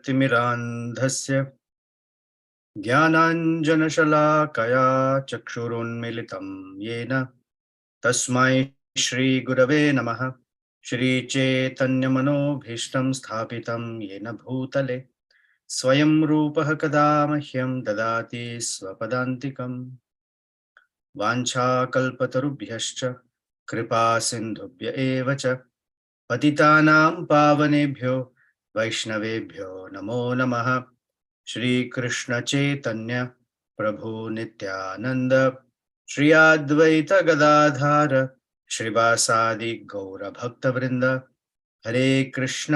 ज्ञानाञ्जनशलाकया ज्ञानाञ्जनशलाकया चक्षुरुन्मिलितं येन तस्मै श्रीगुरवे नमः। श्रीचैतन्यमनोभीष्टं स्थापितं येन भूतले स्वयं रूपः कदा मह्यं ददाति स्वपदान्तिकम्। वाञ्छाकल्पतरुभ्यश्च कृपा सिन्धुभ्य एव च पतितानां पावनेभ्यो वैष्णवेभ्यो नमो नमः। श्रीकृष्ण चैतन्य प्रभु नित्यानंद श्री अद्वैत गदाधर श्रीवासादि गौर भक्तवृंद। हरे कृष्ण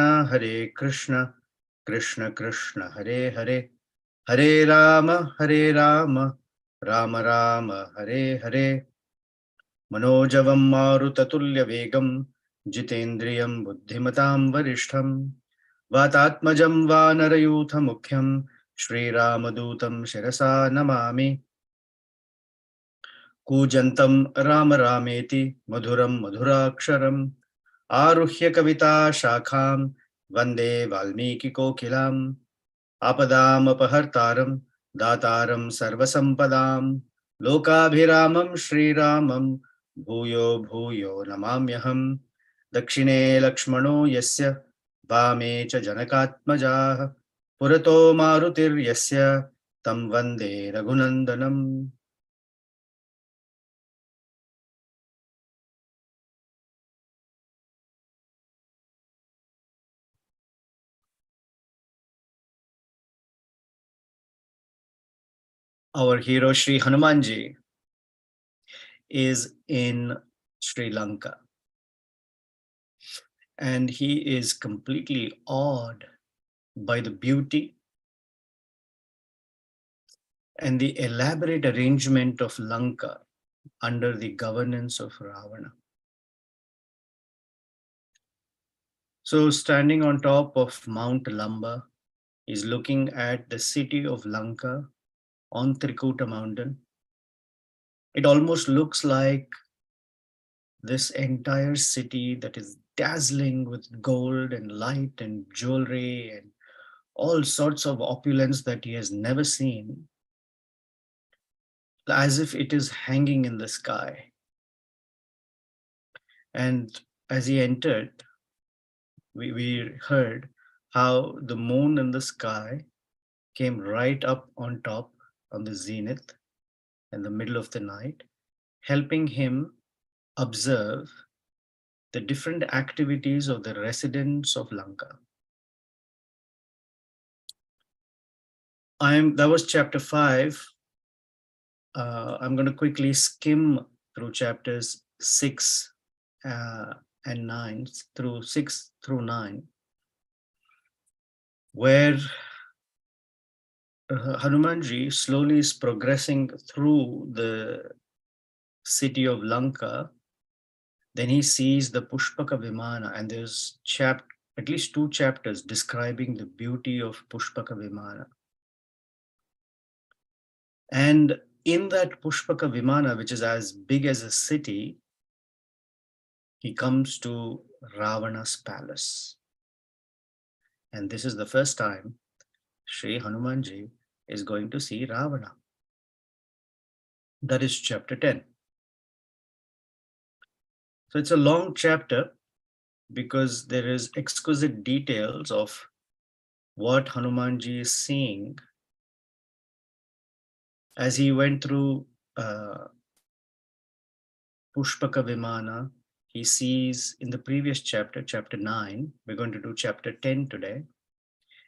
कृष्ण कृष्ण हरे हरे, हरे राम राम राम हरे हरे। मनोजवं मारुततुल्यवेगं जितेन्द्रियं बुद्धिमतां वरिष्ठं वातात्मजं वानरयूथमुख्यं श्रीरामदूतं शिरसा नमामि। कूजन्तं राम रामेति मधुरं मधुराक्षरम् आरुह्य कविताशाखां वन्दे वाल्मीकिकोकिलाम्। आपदामपहर्तारं दातारं सर्वसम्पदां लोकाभिरामं श्रीरामं भूयो भूयो नमाम्यहम्। दक्षिणे लक्ष्मणो यस्य वामे च जनकात्मजाः पुरतो मारुतिर्यस्य तं वन्दे रघुनन्दनम्। Our hero Sri Hanumanji is in Sri Lanka, and he is completely awed by the beauty and the elaborate arrangement of Lanka under the governance of Ravana. So standing on top of Mount Lamba, he's looking at the city of Lanka on Trikuta mountain. It almost looks like this entire city that is dazzling with gold and light and jewelry and all sorts of opulence that he has never seen, as if it is hanging in the sky. And as he entered, we heard how the moon in the sky came right up on top on the zenith in the middle of the night, helping him observe the different activities of the residents of Lanka. That was chapter 5. I'm going to quickly skim through chapters 6 and 9, through 6 through 9, where Hanumanji slowly is progressing through the city of Lanka. Then he sees the Pushpaka Vimana, and there's at least 2 chapters describing the beauty of Pushpaka Vimana. And in that Pushpaka Vimana, which is as big as a city, he comes to Ravana's palace. And this is the first time Sri Hanumanji is going to see Ravana. That is chapter 10. So it's a long chapter because there is exquisite details of what Hanumanji is seeing as he went through Pushpaka Vimana. He sees in the previous chapter, chapter 9, we're going to do chapter 10 today.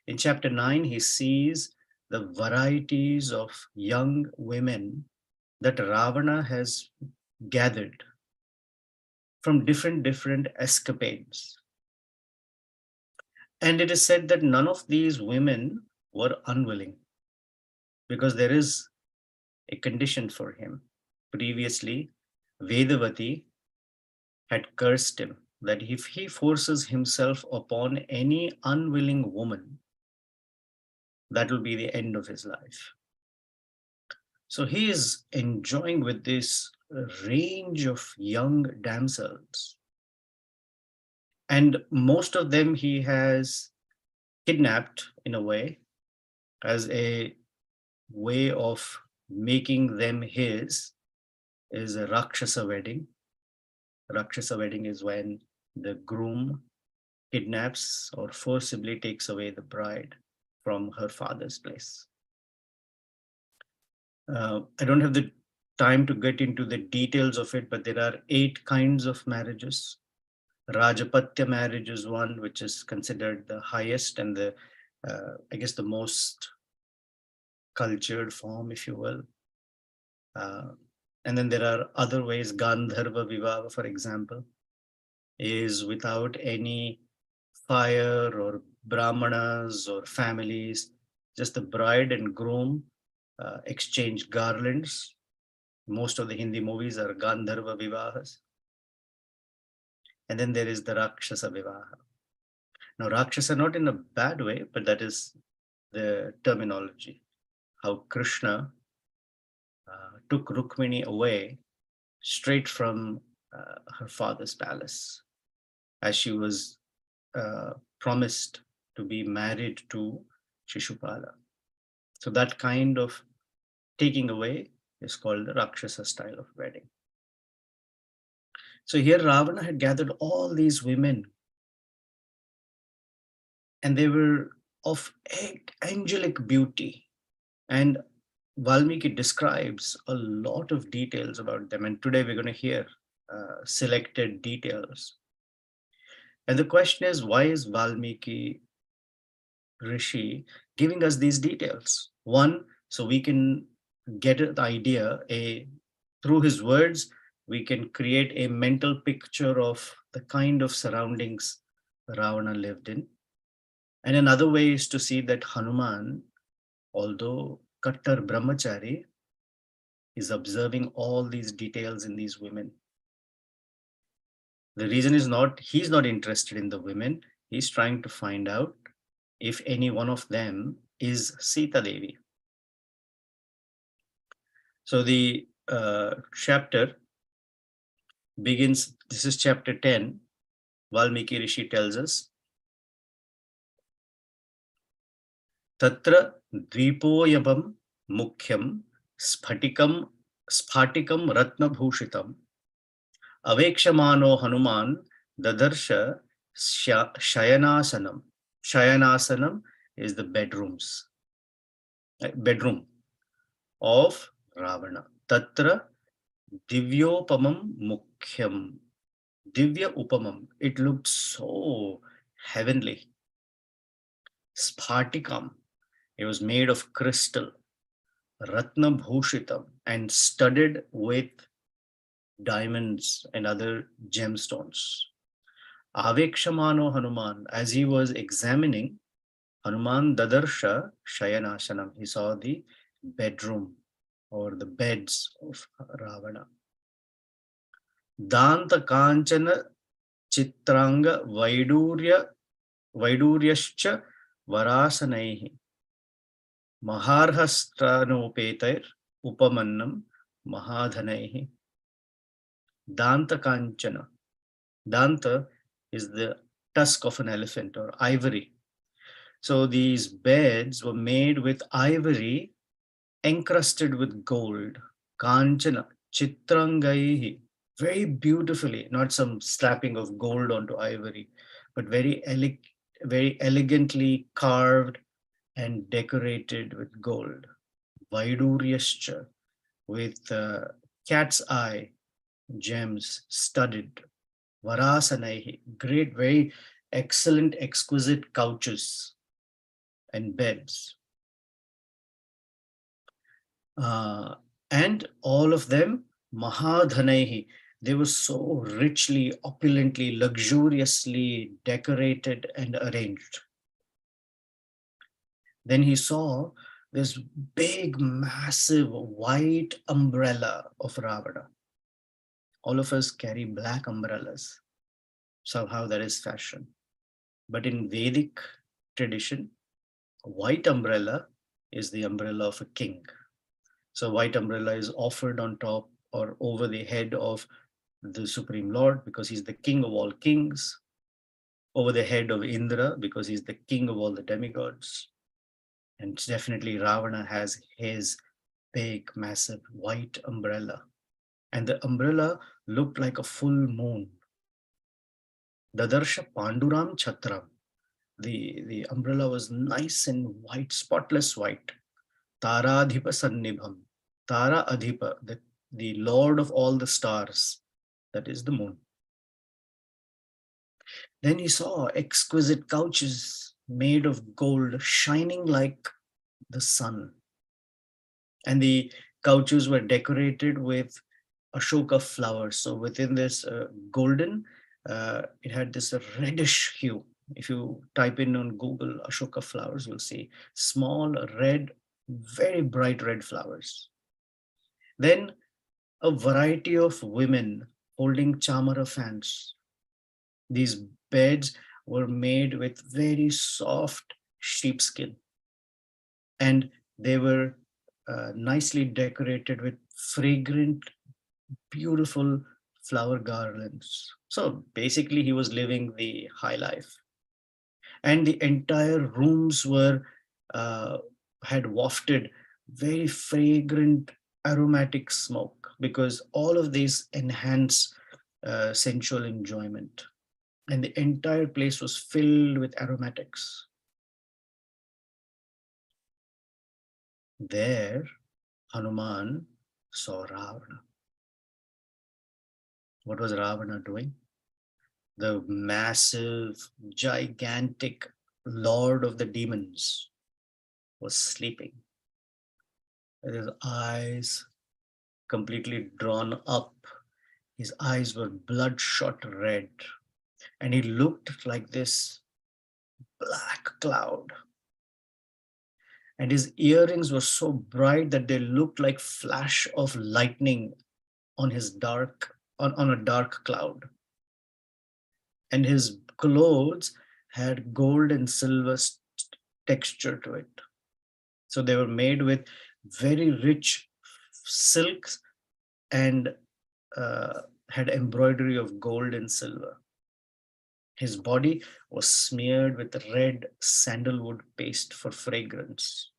In chapter 9, he sees the varieties of young women that Ravana has gathered from different escapades. And it is said that none of these women were unwilling, because there is a condition for him. Previously, Vedavati had cursed him that if he forces himself upon any unwilling woman, that will be the end of his life. So he is enjoying with this range of young damsels, and most of them he has kidnapped in a way as a way of making them his is a Rakshasa wedding. Rakshasa wedding is when the groom kidnaps or forcibly takes away the bride from her father's place. I don't have the time to get into the details of it, but there are 8 kinds of marriages. Rajapatya marriage is one which is considered the highest and the, I guess, the most cultured form, if you will. And then there are other ways. Gandharva Vivaha, for example, is without any fire or brahmanas or families, just the bride and groom exchange garlands. Most of the Hindi movies are Gandharva Vivahas. And then there is the Rakshasa Vivaha. Now, Rakshasa, not in a bad way, but that is the terminology. How Krishna took Rukmini away straight from her father's palace as she was promised to be married to Shishupala. So that kind of taking away is called the Rakshasa style of wedding. So here Ravana had gathered all these women, and they were of angelic beauty. And Valmiki describes a lot of details about them. And today we're going to hear selected details. And the question is, why is Valmiki Rishi giving us these details? One, so we can get the idea, through his words, we can create a mental picture of the kind of surroundings Ravana lived in. And another way is to see that Hanuman, although Kattar Brahmachari, is observing all these details in these women. The reason is not, he's not interested in the women, he's trying to find out if any one of them is Sita Devi. So the chapter begins, this is chapter 10. Valmiki Rishi tells us, Tatra dvipoyabam mukhyam sphatikam ratnabhushitam avekshamano Hanuman dadarsha shayanasanam. Shayanasanam is the bedroom of Ravana. Tatra divyopamam mukhyam. Divya upamam. It looked so heavenly. Sphatikam. It was made of crystal. Ratna bhushitam, and studded with diamonds and other gemstones. Avekshamano Hanuman, as he was examining, Hanuman dadarsha shayanasanam. He saw the bedroom or the beds of Ravana. Danta kanchana chitranga vaiduryascha varasanaihi maharhastranopetair upamannam mahadhanaihi. Danta kanchana. Danta is the tusk of an elephant or ivory. So these beds were made with ivory encrusted with gold. Kanchana, chitrangaihi, very beautifully, not some slapping of gold onto ivory, but very elegantly carved and decorated with gold. Vaiduryascha, with cat's eye gems studded. Varasanaihi, great, very excellent, exquisite couches and beds. And all of them mahadhanaihi, they were so richly, opulently, luxuriously decorated and arranged. Then he saw this big, massive white umbrella of Ravana. All of us carry black umbrellas. Somehow that is fashion. But in Vedic tradition, a white umbrella is the umbrella of a king. So white umbrella is offered on top or over the head of the Supreme Lord because he's the king of all kings. over the head of Indra because he's the king of all the demigods. And definitely Ravana has his big, massive white umbrella. And the umbrella looked like a full moon. Dadarsha Panduram Chhatram. The umbrella was nice and white, spotless white. Tara Adhipa Sannibham. Tara Adhipa, the lord of all the stars. That is the moon. Then he saw exquisite couches made of gold, shining like the sun. And the couches were decorated with Ashoka flowers. So within this golden, it had this reddish hue. If you type in on Google Ashoka flowers, you'll see small red, very bright red flowers. Then a variety of women holding chamara fans. These beds were made with very soft sheepskin, and they were nicely decorated with fragrant, beautiful flower garlands. So basically, he was living the high life, and the entire rooms were had wafted very fragrant, aromatic smoke because all of these enhance sensual enjoyment, and the entire place was filled with aromatics. There, Hanuman saw Ravana. What was Ravana doing? The massive, gigantic lord of the demons was sleeping with his eyes completely drawn up. His eyes were bloodshot red, and he looked like this black cloud. And his earrings were so bright that they looked like flash of lightning on his on a dark cloud. And his clothes had gold and silver texture to it. So they were made with very rich silks and had embroidery of gold and silver. His body was smeared with red sandalwood paste for fragrance.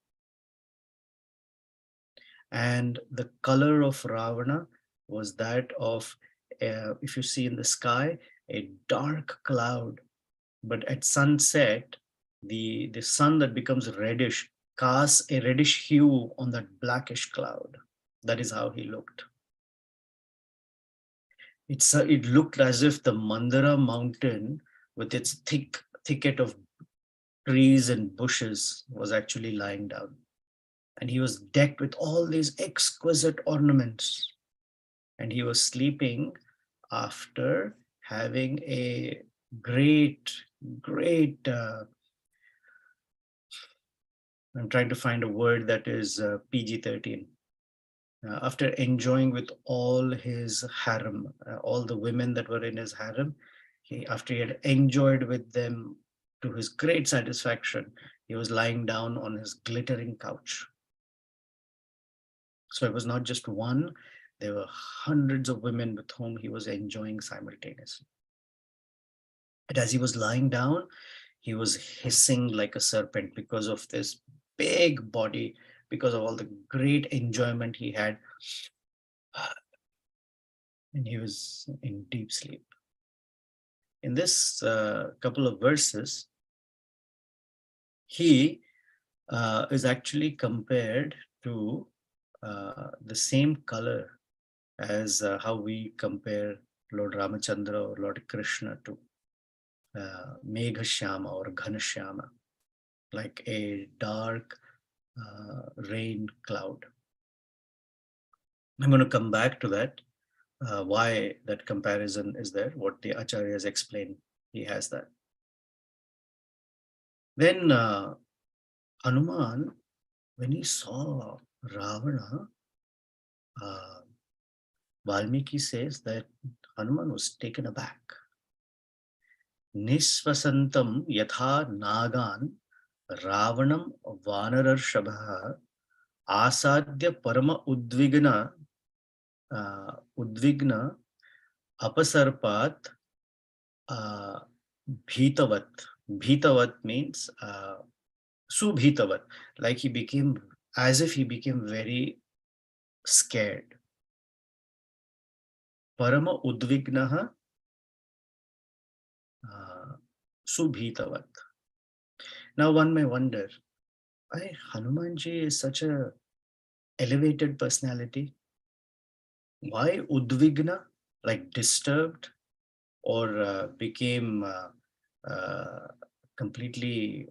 And the color of Ravana was that of, if you see in the sky, a dark cloud. But at sunset, the sun that becomes reddish casts a reddish hue on that blackish cloud. That is how he looked. It looked as if the Mandara mountain, with its thicket of trees and bushes, was actually lying down. And he was decked with all these exquisite ornaments. And he was sleeping after having a great, I'm trying to find a word that is PG-13. After enjoying with all his harem, all the women that were in his harem, after he had enjoyed with them to his great satisfaction, he was lying down on his glittering couch. So it was not just one, there were hundreds of women with whom he was enjoying simultaneously. But as he was lying down, he was hissing like a serpent because of this big body, because of all the great enjoyment he had. And he was in deep sleep. In this couple of verses, he is actually compared to the same color as how we compare Lord Ramachandra or Lord Krishna to Meghashyama or Ghanashyama, like a dark rain cloud. I'm going to come back to that, why that comparison is there, what the Acharyas explain. He has that. Then Hanuman, when he saw Ravana, Valmiki says that Hanuman was taken aback. Nisvasantam yatha nagan Ravanam Vanarshabha Asadya Parama Udvigna Apasarpat Bhitavat. Bhitavat means subhitavat, like he became, as if he became very scared. Parama udvignaha subhitavat. Now one may wonder, why Hanumanji is such a elevated personality? Why udvigna, like disturbed, or became uh, completely,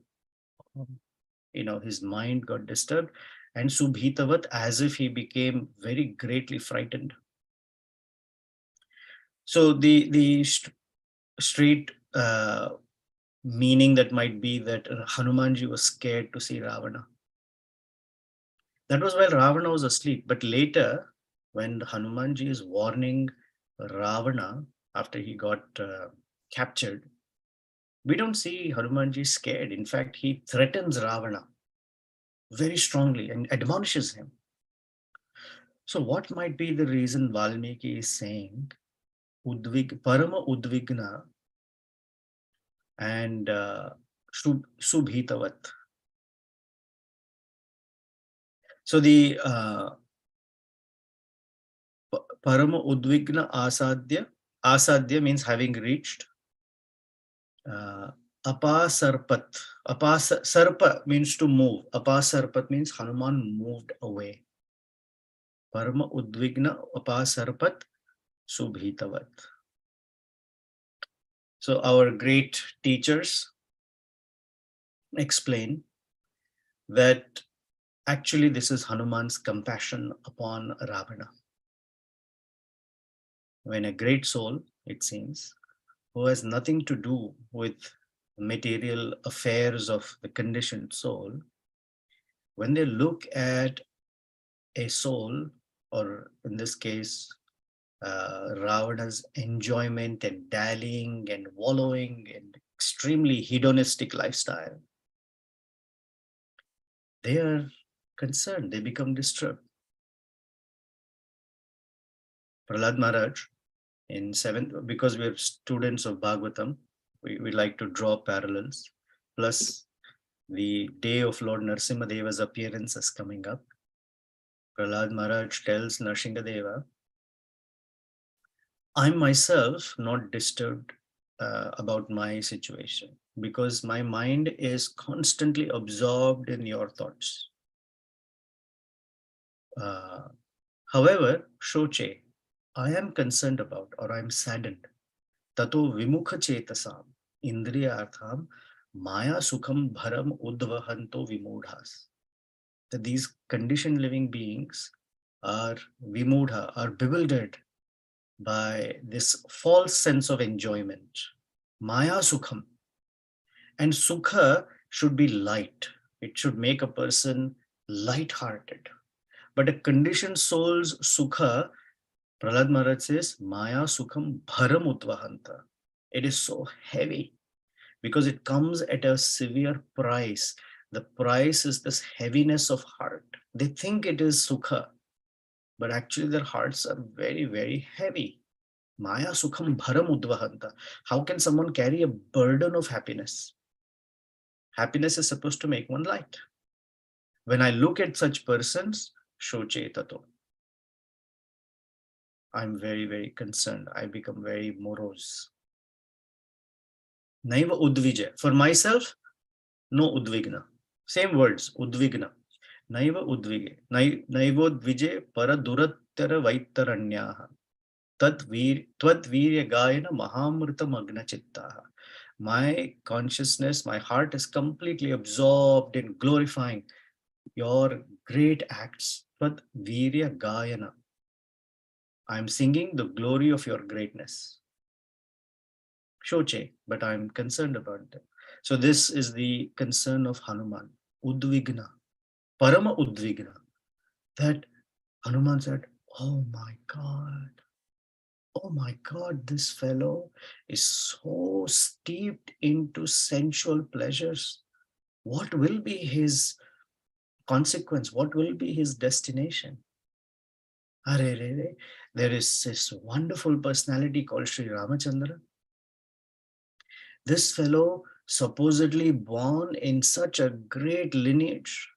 his mind got disturbed, and subhitavat, as if he became very greatly frightened. So the straight meaning that might be that Hanumanji was scared to see Ravana. That was while Ravana was asleep. But later, when Hanumanji is warning Ravana after he got captured, we don't see Hanumanji scared. In fact, he threatens Ravana very strongly and admonishes him. So, what might be the reason Valmiki is saying Parama Udvigna and Subhitavat? So, the Parama Udvigna Asadya means having reached. Apasarpat. Sarpa means to move. Apasarpat means Hanuman moved away. Parama Udvigna Apasarpat Subhitavat. So our great teachers explain that actually this is Hanuman's compassion upon Ravana. When a great soul, it seems, who has nothing to do with material affairs of the conditioned soul, when they look at a soul, or in this case, Ravana's enjoyment and dallying and wallowing in extremely hedonistic lifestyle, they are concerned, they become disturbed. Prahlad Maharaj, in seventh, because we are students of Bhagavatam, we like to draw parallels. Plus, the day of Lord Narasimhadeva's appearance is coming up. Prahlad Maharaj tells Narasimhadeva, I'm myself not disturbed about my situation because my mind is constantly absorbed in your thoughts. However, Shoche, I am concerned about, or I am saddened. Tato vimukha chetasam indriyartham maya sukham bharam udvahanto vimudhas. That these conditioned living beings are vimudha, are bewildered by this false sense of enjoyment. Maya sukham. And sukha should be light. It should make a person light-hearted. But a conditioned soul's sukha, Prahlad Maharaj says, Maya sukham bharam utvahanta. It is so heavy because it comes at a severe price. The price is this heaviness of heart. They think it is sukha, but actually their hearts are very, very heavy. Maya sukham bharam udvahanta. How can someone carry a burden of happiness? Happiness is supposed to make one light. When I look at such persons, shoche tato, I'm very, very concerned. I become very morose. Naiva udvija. For myself, no udvigna. Same words, udvigna. Naiva udvige. Naivodvije para durattara vaitaranyaha. Tvad gayana mahamrita magna chittaha. My consciousness, my heart is completely absorbed in glorifying your great acts. Tvad gayana. I'm singing the glory of your greatness. Shoche, but I'm concerned about them. So this is the concern of Hanuman. Udvigna. Parama udvigna. That Hanuman said, oh my God. Oh my God, this fellow is so steeped into sensual pleasures. What will be his consequence? What will be his destination? There is this wonderful personality called Sri Ramachandra. This fellow, supposedly born in such a great lineage,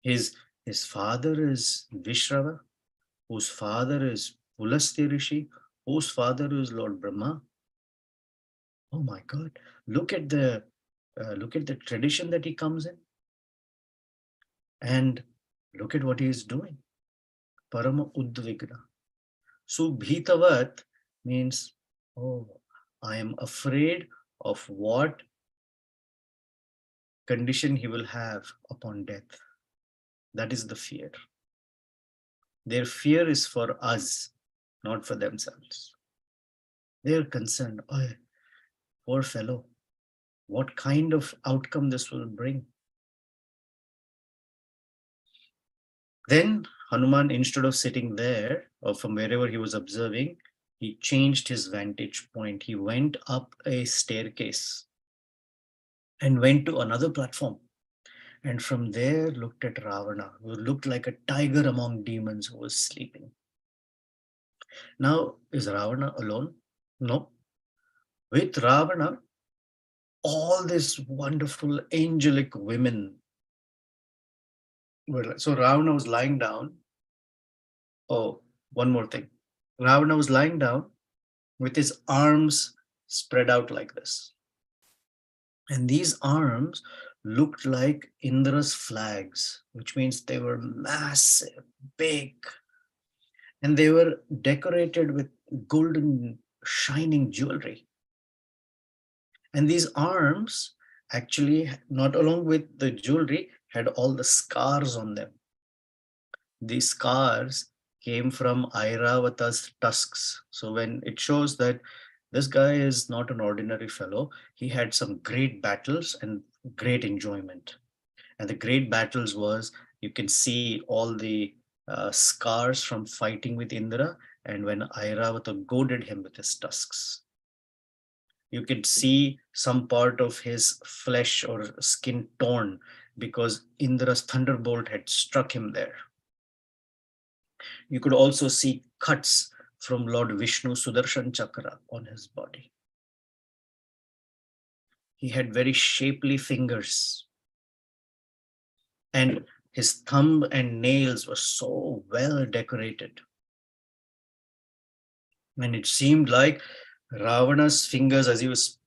his, his father is Vishrava, whose father is Pulasti Rishi, whose father is Lord Brahma. Oh my God! Look at the tradition that he comes in, and look at what he is doing. Parama Udvigna. Subhitavat means, oh, I am afraid of what condition he will have upon death. That is the fear. Their fear is for us, not for themselves. They are concerned, oh, poor fellow, what kind of outcome this will bring. Then Hanuman, instead of sitting there or from wherever he was observing, he changed his vantage point. He went up a staircase and went to another platform. And from there looked at Ravana, who looked like a tiger among demons who was sleeping. Now, is Ravana alone? No. With Ravana, all these wonderful angelic women were. So Ravana was lying down. Oh, one more thing. Ravana was lying down with his arms spread out like this. And these arms looked like Indra's flags, which means they were massive, big, and they were decorated with golden, shining jewelry. And these arms actually, not along with the jewelry, had all the scars on them. These scars came from Airavata's tusks. So when it shows that this guy is not an ordinary fellow, he had some great battles and great enjoyment. And the great battles was, you can see all the scars from fighting with Indra, and when Airavata goaded him with his tusks. You could see some part of his flesh or skin torn because Indra's thunderbolt had struck him there. You could also see cuts from Lord Vishnu Sudarshan Chakra on his body. He had very shapely fingers, and his thumb and nails were so well decorated. And it seemed like Ravana's fingers, as he was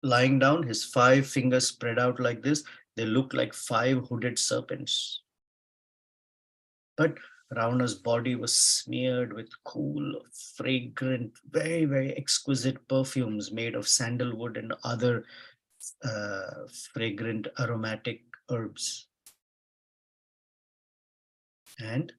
lying down, his 5 fingers spread out like this, they looked like 5 hooded serpents. But Ravana's body was smeared with cool, fragrant, very, very exquisite perfumes made of sandalwood and other fragrant aromatic herbs. And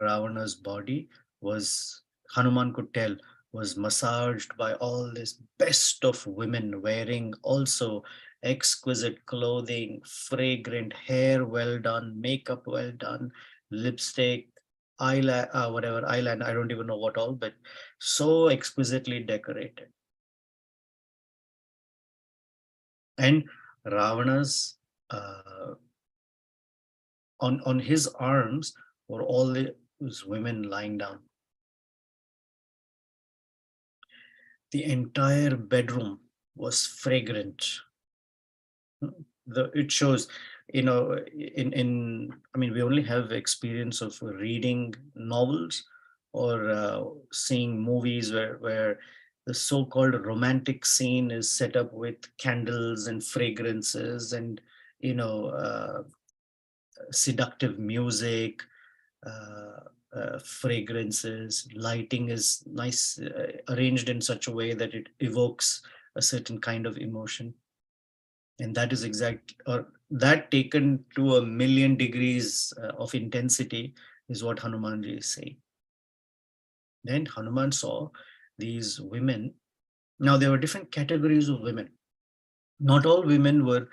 Ravana's body was, Hanuman could tell, was massaged by all this best of women wearing also exquisite clothing, fragrant hair well done, makeup well done, lipstick, eyeliner, I don't even know what all, but so exquisitely decorated. And Ravana's on his arms were all these women lying down. The entire bedroom was fragrant. It shows, in I mean, we only have experience of reading novels or seeing movies where the so-called romantic scene is set up with candles and fragrances and you know uh, seductive music, fragrances, lighting is nice, arranged in such a way that it evokes a certain kind of emotion. And that is exact, or that taken to a million degrees of intensity is what Hanumanji is saying. Then Hanuman saw these women. Now there were different categories of women. Not all women were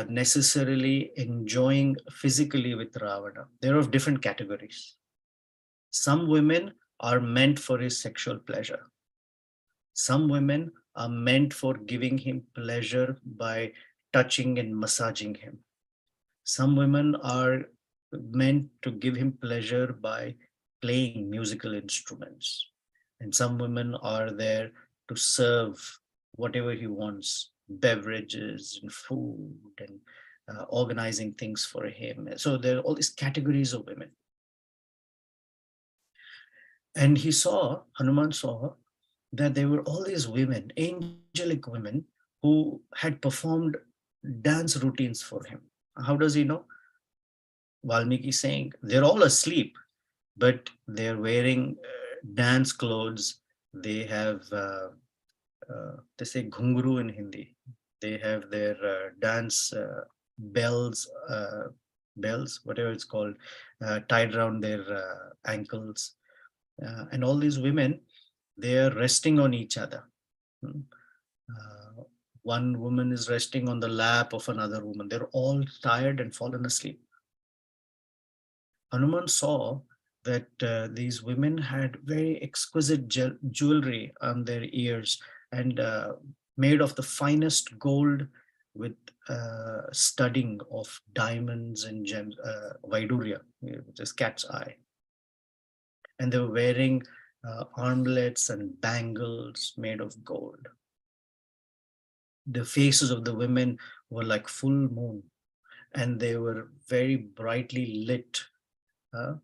necessarily enjoying physically with Ravana. They're of different categories. Some women are meant for his sexual pleasure. Some women are meant for giving him pleasure by touching and massaging him. Some women are meant to give him pleasure by playing musical instruments. And some women are there to serve whatever he wants, beverages and food, and organizing things for him. So there are all these categories of women. And Hanuman saw that there were all these women, angelic women, who had performed dance routines for him. How does he know? Valmiki saying they're all asleep, but they're wearing dance clothes. They have, they say ghungru in Hindi. They have their dance bells, whatever it's called, tied around their ankles. And all these women, they are resting on each other. Hmm. Uh, One woman is resting on the lap of another woman. They're all tired and fallen asleep. Hanuman saw that these women had very exquisite jewelry on their ears, and made of the finest gold, with studding of diamonds and gems, Vaidurya, which is cat's eye. And they were wearing armlets and bangles made of gold. The faces of the women were like full moon, and they were very brightly lit, uh,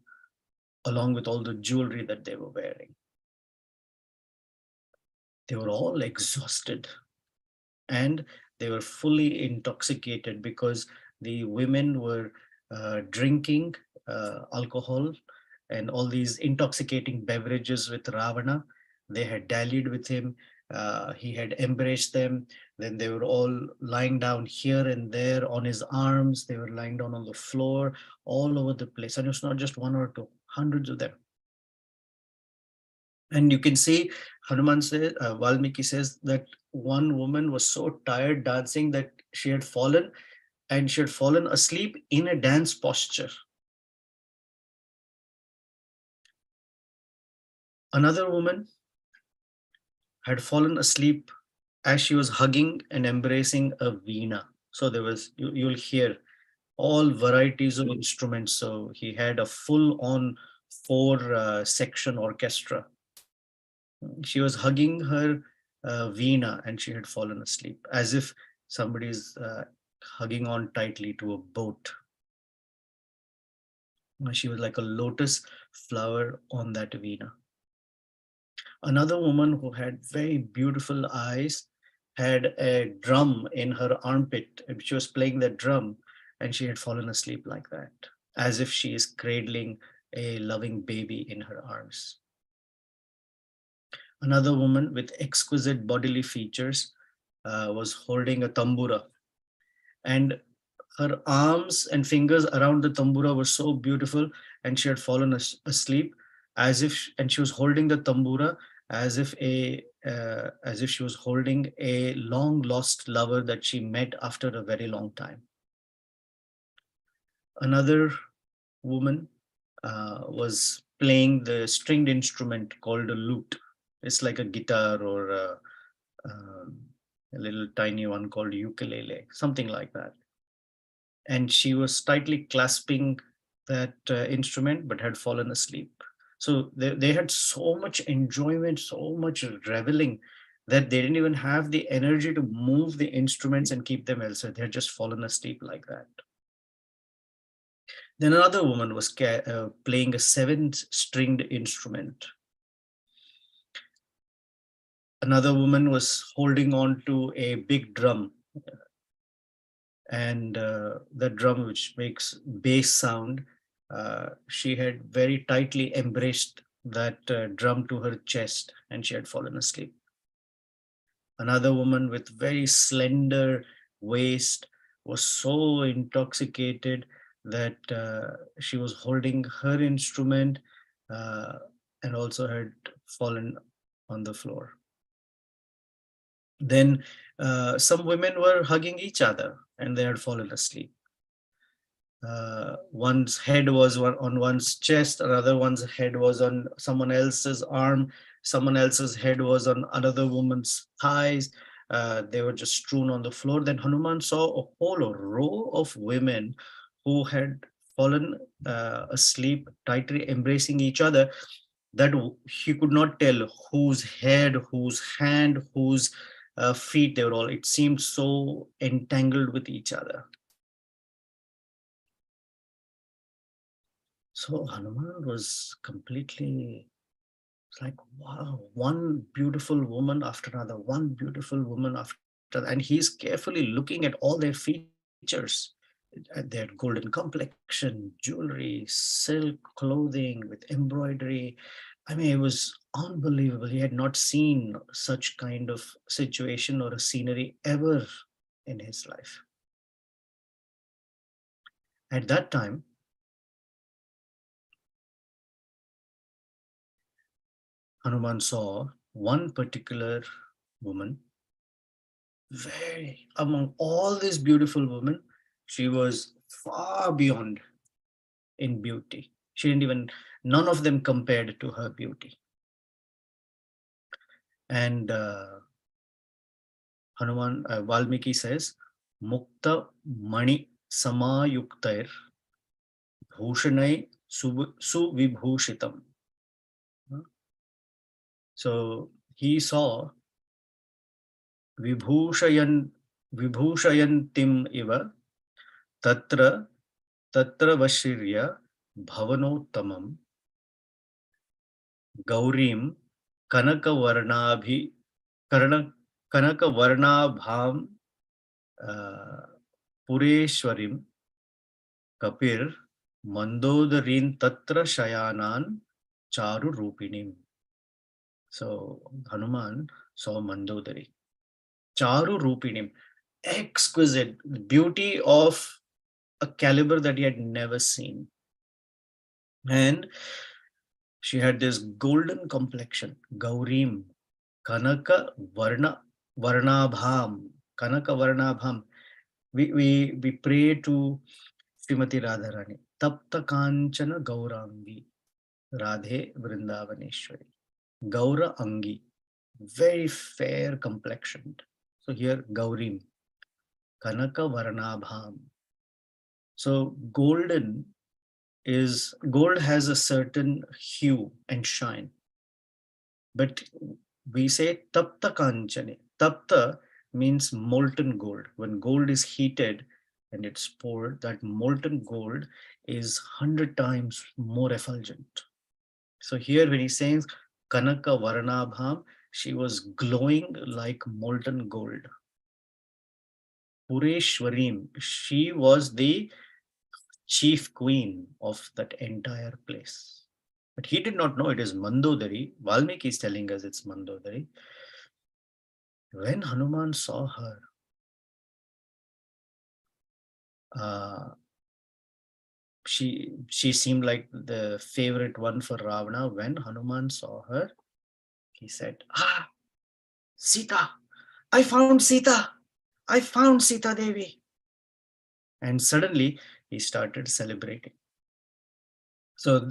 along with all the jewelry that they were wearing. They were all exhausted, and they were fully intoxicated, because the women were drinking alcohol and all these intoxicating beverages with Ravana. They had dallied with him. He had embraced them. Then they were all lying down here and there on his arms. They were lying down on the floor, all over the place. And it's not just one or two, hundreds of them. And you can see Hanuman says, Valmiki says that one woman was so tired dancing that she had fallen, and she had fallen asleep in a dance posture. Another woman had fallen asleep as she was hugging and embracing a veena. So there was, you'll hear all varieties of instruments. So he had a full on four section orchestra. She was hugging her veena, and she had fallen asleep, as if somebody's hugging on tightly to a boat. She was like a lotus flower on that veena. Another woman who had very beautiful eyes had a drum in her armpit, and she was playing that drum, and she had fallen asleep like that, as if she is cradling a loving baby in her arms. Another woman with exquisite bodily features was holding a tambura, and her arms and fingers around the tambura were so beautiful, and she had fallen asleep, as if, and she was holding the tambura as if she was holding a long lost lover that she met after a very long time. Another woman was playing the stringed instrument called a lute. It's like a guitar, or um, a little tiny one called ukulele, something like that. And she was tightly clasping that instrument, but had fallen asleep. So they had so much enjoyment, so much reveling, that they didn't even have the energy to move the instruments and keep them elsewhere. They had just fallen asleep like that. Then another woman was playing a seven-stringed instrument. Another woman was holding on to a big drum, and the drum which makes bass sound. She had very tightly embraced that drum to her chest, and she had fallen asleep. Another woman with very slender waist was so intoxicated that she was holding her instrument, uh, and also had fallen on the floor. Then some women were hugging each other, and they had fallen asleep. One's head was on one's chest, another one's head was on someone else's arm, someone else's head was on another woman's thighs. They were just strewn on the floor. Then Hanuman saw a whole row of women who had fallen asleep, tightly embracing each other, that he could not tell whose head, whose hand, whose feet, they were all, it seemed so entangled with each other. So Hanuman was completely, it's like, wow, one beautiful woman after another, one beautiful woman after another. And he's carefully looking at all their features, their golden complexion, jewelry, silk clothing with embroidery. I mean, it was unbelievable. He had not seen such kind of situation or a scenery ever in his life. At that time, Hanuman saw one particular woman, very, among all these beautiful women, she was far beyond in beauty. She didn't even, none of them compared to her beauty. And Hanuman, Valmiki says, Mukta Mani Samayuktair Bhushanai Suvibhushitam. So he saw Vibhushayan Vibhushayantim Iva Tatra Tatra Vashirya Bhavanottamam Gaurim Kanakavarnabhi Kanakavarnabham Pureshwarim Kapir Mandodarin Tatra Shayanan Charu Rupinim. So Hanuman saw Mandodari. Charu Rupinim. Exquisite beauty of a caliber that he had never seen. And she had this golden complexion, Gaurim, Kanaka Varnabham. Kanaka Varnabham. We pray to Srimati Radharani. Tapta Kanchana Gaurangi. Radhe Vrindavaneshwari. Gaura Angi. Very fair complexioned. So here Gaurim. Kanaka Varnabham. So gold has a certain hue and shine. But we say tapta kanchane. Tapta means molten gold. When gold is heated and it's poured, that molten gold is 100 times more effulgent. So here when he says Kanaka Varnabham, she was glowing like molten gold. Pureshwarim, she was the chief queen of that entire place. But he did not know it is Mandodari. Valmiki is telling us it's Mandodari. When Hanuman saw her, uh, she seemed like the favorite one for Ravana. When Hanuman saw her, he said, "Ah, Sita! I found Sita! I found Sita Devi!" And suddenly he started celebrating. So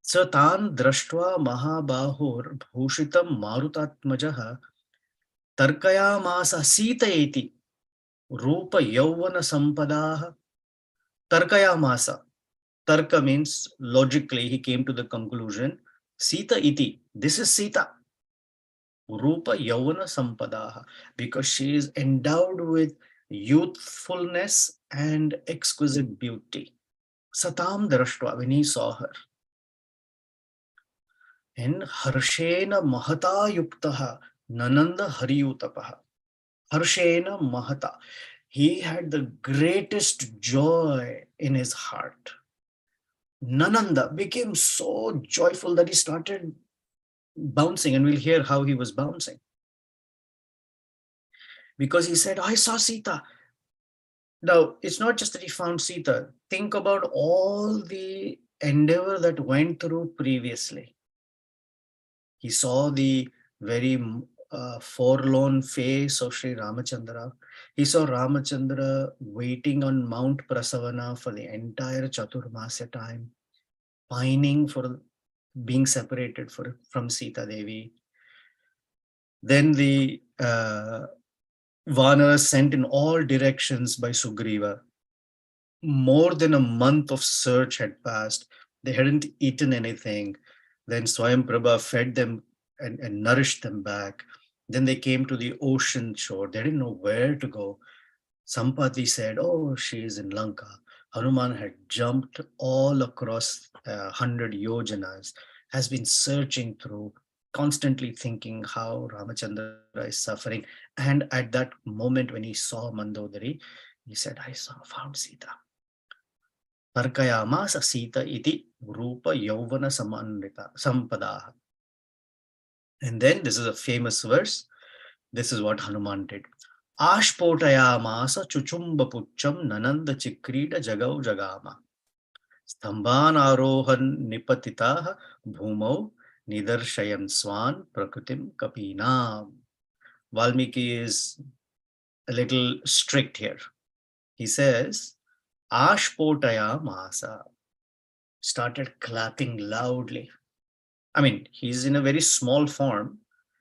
so tan drashtva mahabahur bhushitam marutatmajah tarkayamasa Sita iti Rupa Yauvana Sampadaha. Tarkayamasa. Tarka means logically he came to the conclusion. Sita iti. This is Sita. Rupa Yauvana Sampadaha. Because she is endowed with youthfulness and exquisite beauty. Satam Drashtva, when he saw her. And Harshena Mahata Yuktaha Nananda Hariyutapaha. Harshena Mahata. He had the greatest joy in his heart. Nananda became so joyful that he started bouncing, and we'll hear how he was bouncing. Because he said, I saw Sita. Now, it's not just that he found Sita. Think about all the endeavor that went through previously. He saw the very forlorn face of Sri Ramachandra. He saw Ramachandra waiting on Mount Prasavana for the entire Chaturmasya time, pining for being separated from Sita Devi. Then the Vanaras sent in all directions by Sugriva. More than a month of search had passed. They hadn't eaten anything. Then Swayamprabha fed them and nourished them back. Then they came to the ocean shore. They didn't know where to go. Sampati said, "Oh, she is in Lanka." Hanuman had jumped all across 100 yojanas, has been searching through, constantly thinking how Ramachandra is suffering. And at that moment when he saw Mandodari, he said, "I saw, found Sita." Tarkayamasa Sita iti rupa yauvana sampadaha. And then this is a famous verse. This is what Hanuman did. Ashpotayamasa chuchumba pucham nananda chikrita jagau jagama. Stambhan arohan nipatitaha bhumau nidarshayan swan prakritim kapinam. Valmiki is a little strict here. He says, Ashpotayamasa, started clapping loudly. I mean, he's in a very small form.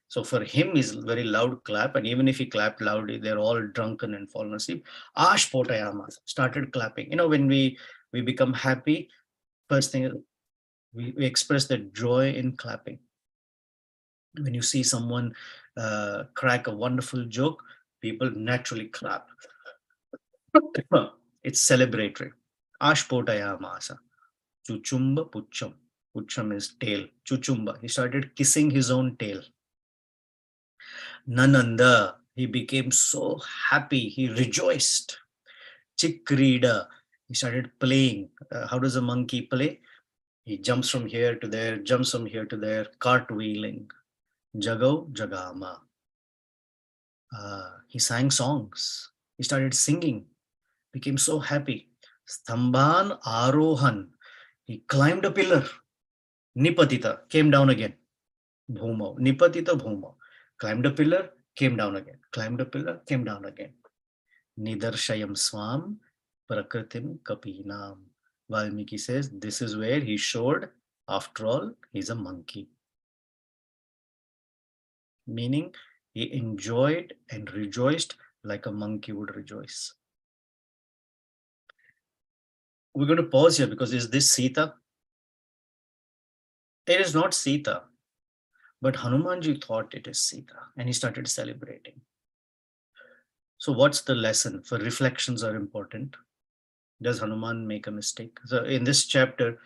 So for him, is very loud clap. And even if he clapped loudly, they're all drunken and fallen asleep. Ash Potayama started clapping. When we become happy, first thing we express that joy in clapping. When you see someone crack a wonderful joke, people naturally clap. It's celebratory. Ash Potayamasa. Chuchumba Pucham. Pucham is tail. Chuchumba. He started kissing his own tail. Nananda. He became so happy. He rejoiced. Chikrida. He started playing. How does a monkey play? He jumps from here to there, jumps from here to there, cartwheeling. Jagau Jagama. He sang songs. He started singing. Became so happy. Stambhan Arohan. He climbed a pillar. Nipatita, came down again. Bhuma, Nipatita Bhuma. Climbed a pillar, came down again. Climbed a pillar, came down again. Nidarshayam Swam Prakritim Kapinam. Valmiki says this is where he showed, after all, he's a monkey. Meaning he enjoyed and rejoiced like a monkey would rejoice. We're going to pause here because is this Sita? It is not Sita. But Hanumanji thought it is Sita and he started celebrating. So what's the lesson? For reflections are important. Does Hanuman make a mistake? So in this chapter,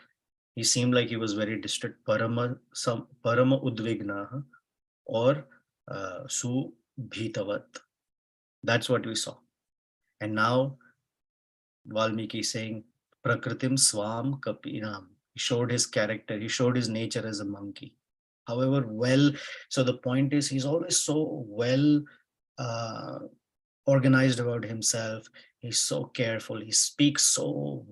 he seemed like he was very distraught. Parama udvigna or su bhitavat. That's what we saw. And now Valmiki is saying, Prakritim swam kapinam. He showed his character. He showed his nature as a monkey. However, so the point is he's always so well organized about himself. He's so careful. He speaks so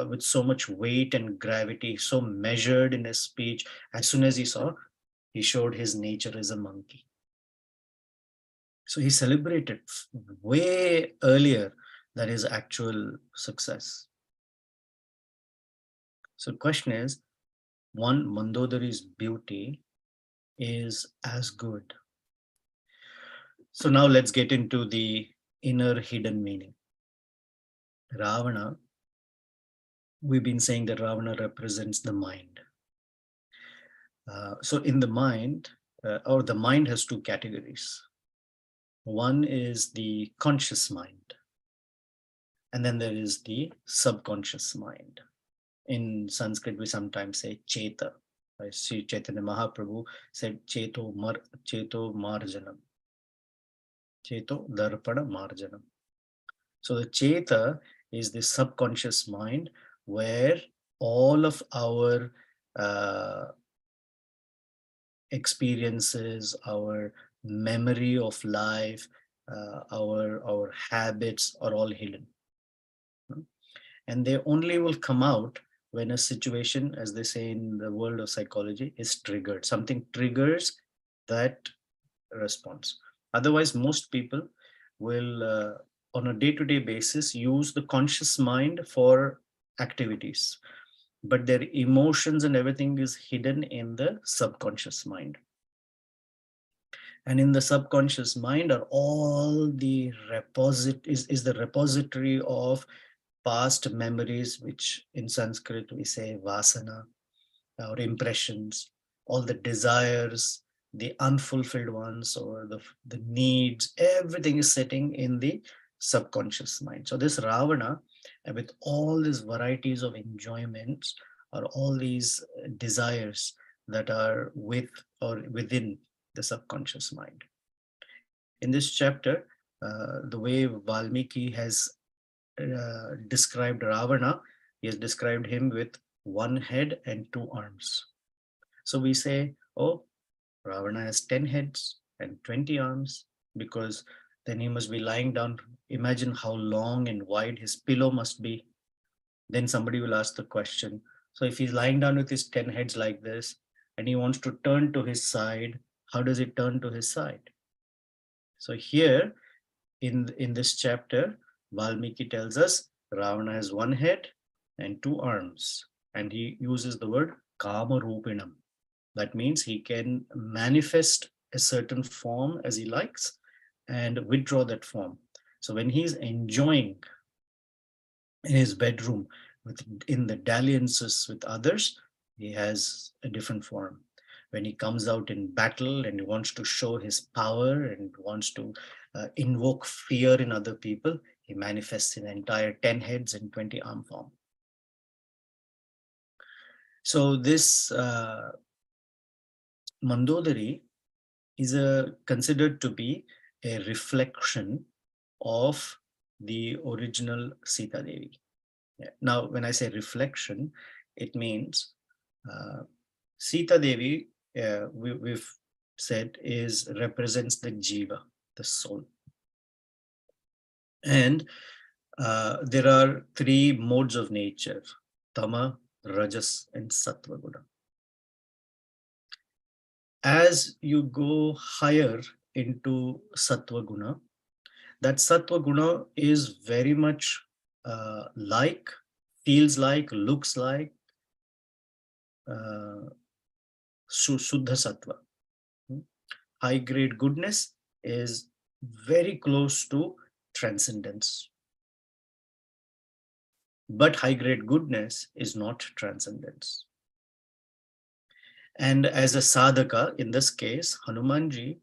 with so much weight and gravity, so measured in his speech. As soon as he showed his nature as a monkey. So he celebrated way earlier than his actual success. So the question is, one, Mandodari's beauty is as good. So now let's get into the inner hidden meaning. Ravana, we've been saying that Ravana represents the mind. So in the mind, or the mind has two categories. One is the conscious mind, and then there is the subconscious mind. In Sanskrit, we sometimes say Cheta. Sri Chaitanya Mahaprabhu said Cheto Marjanam. Cheto Darpada Marjanam. So the Cheta is the subconscious mind where all of our experiences, our memory of life, our habits are all hidden. And they only will come out when a situation, as they say in the world of psychology, is triggered. Something triggers that response. Otherwise, most people will, on a day-to-day basis, use the conscious mind for activities, but their emotions and everything is hidden in the subconscious mind. And in the subconscious mind are all the is the repository of past memories, which in Sanskrit we say vasana, or impressions, all the desires, the unfulfilled ones or the needs, everything is sitting in the subconscious mind. So this Ravana, with all these varieties of enjoyments or all these desires that are with or within the subconscious mind. In this chapter, the way Valmiki has described Ravana, he has described him with one head and two arms. So we say, oh, Ravana has 10 heads and 20 arms, because then he must be lying down. Imagine how long and wide his pillow must be. Then somebody will ask the question. So if he's lying down with his 10 heads like this and he wants to turn to his side, how does he turn to his side? So here in this chapter, Valmiki tells us Ravana has one head and two arms, and he uses the word Kama Rupinam. That means he can manifest a certain form as he likes and withdraw that form. So when he's enjoying in his bedroom in the dalliances with others, he has a different form. When he comes out in battle and he wants to show his power and wants to invoke fear in other people, he manifests in entire 10 heads and 20 arm form. So this Mandodari is considered to be a reflection of the original Sita Devi. Yeah. Now, when I say reflection, it means Sita Devi, we've said, represents the jiva, the soul. And there are three modes of nature: Tama, Rajas, and Sattva Guna. As you go higher into Sattva Guna, that Sattva Guna is very much like, feels like, looks like Shuddha Sattva. High grade goodness is very close to transcendence. But high grade goodness is not transcendence. And as a sadhaka, in this case, Hanumanji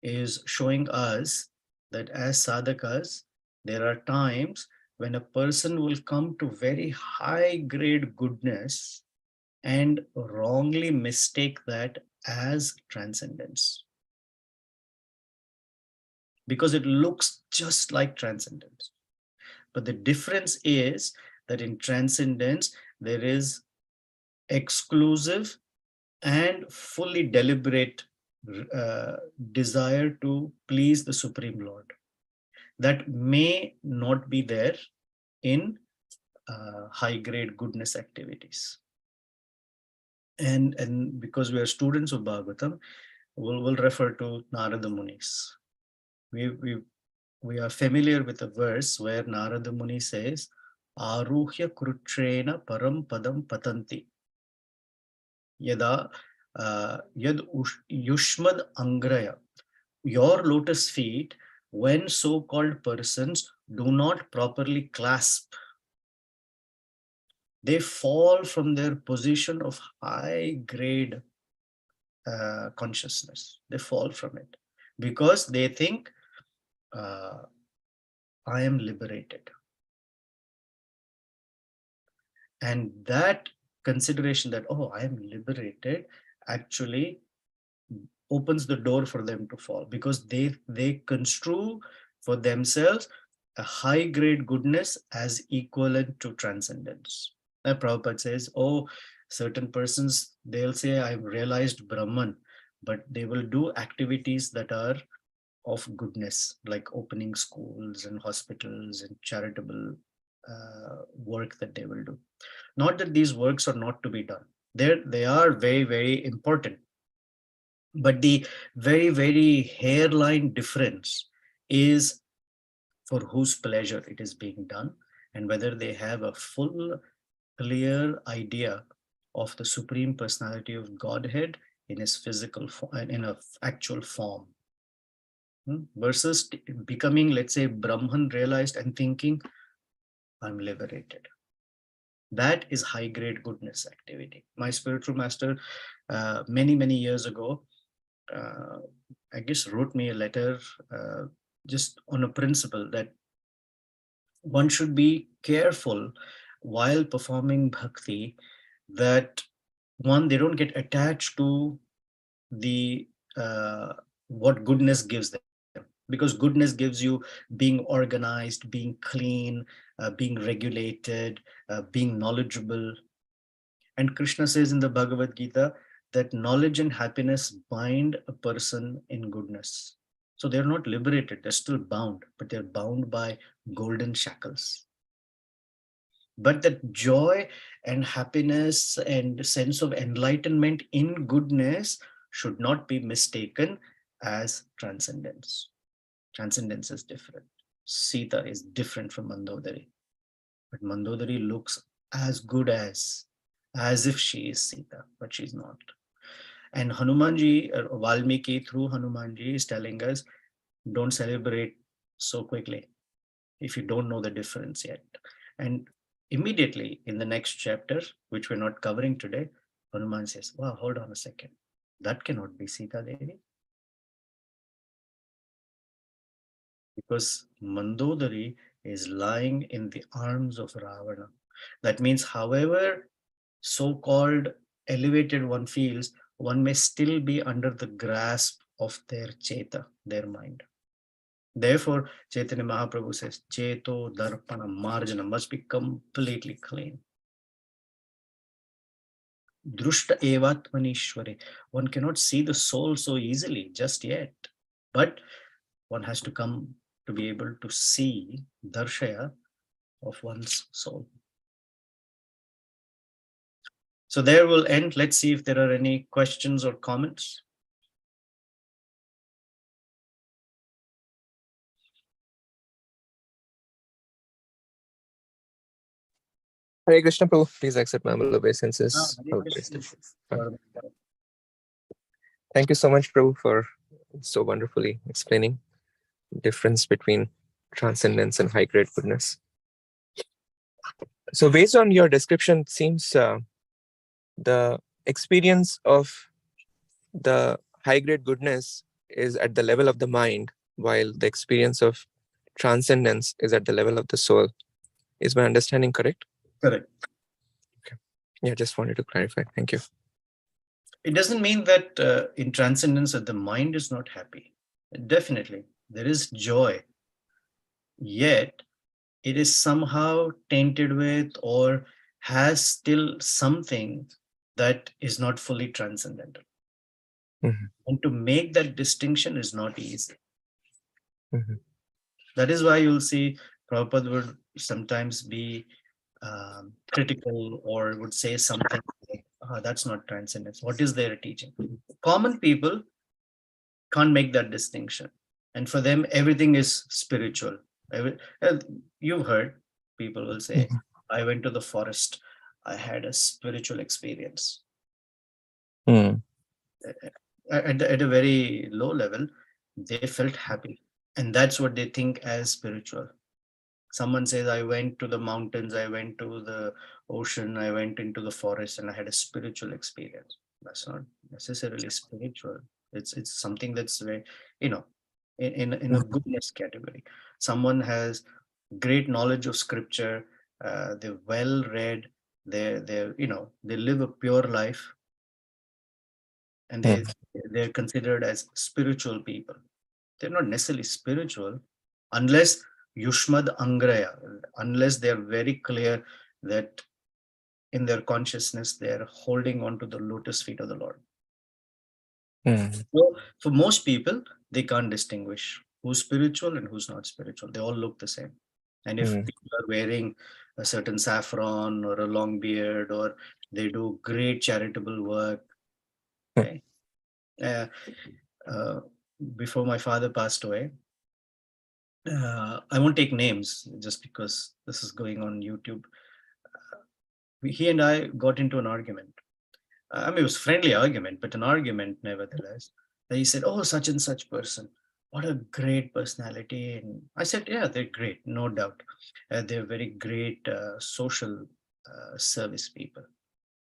is showing us that as sadhakas, there are times when a person will come to very high grade goodness and wrongly mistake that as transcendence, because it looks just like transcendence. But the difference is that in transcendence, there is exclusive and fully deliberate desire to please the Supreme Lord. That may not be there in high grade goodness activities. And because we are students of Bhagavatam, we'll refer to Narada Munis. We are familiar with a verse where Narada Muni says, Aruhya Krutrena Param Padam Patanti. Yada Yad Yushmad Angraya. Your lotus feet, when so-called persons do not properly clasp, they fall from their position of high grade consciousness. They fall from it because they think, I am liberated. And that consideration that, oh, I am liberated, actually opens the door for them to fall, because they construe for themselves a high grade goodness as equivalent to transcendence. Now Prabhupada says, oh, certain persons, they'll say, I've realized Brahman, but they will do activities that are of goodness, like opening schools and hospitals and charitable work that they will do. Not that these works are not to be done. They are very, very important. But the very, very hairline difference is for whose pleasure it is being done, and whether they have a full, clear idea of the Supreme Personality of Godhead in his physical form, in an actual form. Versus becoming, let's say, Brahman realized and thinking, I'm liberated. That is high grade goodness activity. My spiritual master, many, many years ago, uh, I guess, wrote me a letter just on a principle that one should be careful while performing bhakti, that one, they don't get attached to the what goodness gives them, because goodness gives you being organized, being clean, being regulated, being knowledgeable. And Krishna says in the Bhagavad Gita that knowledge and happiness bind a person in goodness. So they're not liberated, they're still bound, but they're bound by golden shackles. But that joy and happiness and sense of enlightenment in goodness should not be mistaken as transcendence. Transcendence is different. Sita is different from Mandodari, but Mandodari looks as good as if she is Sita, but she's not. And Hanumanji, Valmiki through Hanumanji is telling us, don't celebrate so quickly if you don't know the difference yet. And immediately in the next chapter, which we're not covering today, Hanuman says, wow, hold on a second. That cannot be Sita Devi, because Mandodari is lying in the arms of Ravana. That means, however so-called elevated one feels, one may still be under the grasp of their cheta, their mind. Therefore, Chaitanya Mahaprabhu says, Cheto Darpana Marjana must be completely clean. Drushta Evatmanishwari. One cannot see the soul so easily just yet. But one has to come to be able to see Darshaya of one's soul. So there we'll end. Let's see if there are any questions or comments. Hare Krishna Prabhu, please accept my humble obeisances. Hare Krishna. Thank you so much, Prabhu, for so wonderfully explaining the difference between transcendence and high grade goodness. So, based on your description, it seems the experience of the high grade goodness is at the level of the mind, while the experience of transcendence is at the level of the soul. Is my understanding correct? Correct. Okay. Yeah, just wanted to clarify. Thank you. It doesn't mean that in transcendence that the mind is not happy. Definitely, there is joy. Yet, it is somehow tainted with or has still something that is not fully transcendental. Mm-hmm. And to make that distinction is not easy. Mm-hmm. That is why you'll see Prabhupada would sometimes be critical or would say something like, that's not transcendence. What is their teaching? Common people can't make that distinction. And for them, everything is spiritual. You've heard people will say, I went to the forest, I had a spiritual experience. Mm. At a very low level, they felt happy. And that's what they think as spiritual. Someone says, I went to the mountains, I went to the ocean, I went into the forest, and I had a spiritual experience. That's not necessarily spiritual. It's something that's very, in a goodness category. Someone has great knowledge of scripture, they're well read, they live a pure life, and they're considered as spiritual people. They're not necessarily spiritual unless Yushmad Angraya, unless they're very clear that in their consciousness they're holding on to the lotus feet of the Lord. So for most people, they can't distinguish who's spiritual and who's not spiritual. They all look the same. And if people are wearing a certain saffron or a long beard, or they do great charitable work, okay? Before my father passed away, I won't take names just because this is going on YouTube. He and I got into an argument. I mean, it was a friendly argument, but an argument nevertheless. He said, "Oh, such and such person, what a great personality." And I said, "Yeah, they're great, no doubt. They're very great social service people."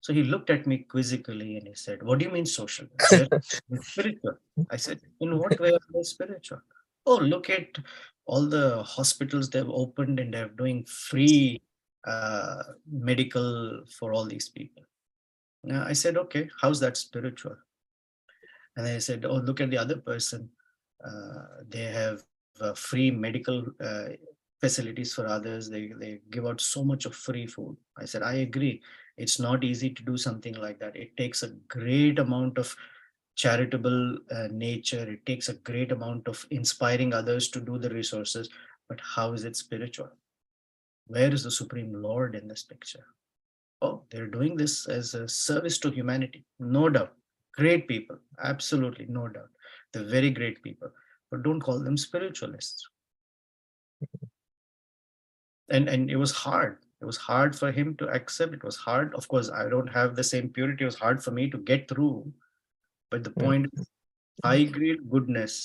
So he looked at me quizzically and he said, "What do you mean social? They're spiritual." I said, "In what way are they spiritual?" "Oh, look at all the hospitals they've opened and they're doing free medical for all these people." Now, I said, "Okay, how's that spiritual?" And I said, "Oh, look at the other person. They have free medical facilities for others. They give out so much of free food." I said, "I agree. It's not easy to do something like that. It takes a great amount of charitable nature. It takes a great amount of inspiring others to do the resources. But how is it spiritual? Where is the Supreme Lord in this picture?" "Oh, they're doing this as a service to humanity." No doubt. Great people. Absolutely, no doubt. They're very great people. But don't call them spiritualists. And it was hard. It was hard for him to accept. It was hard. Of course, I don't have the same purity. It was hard for me to get through. But the Mm, point is, high grade goodness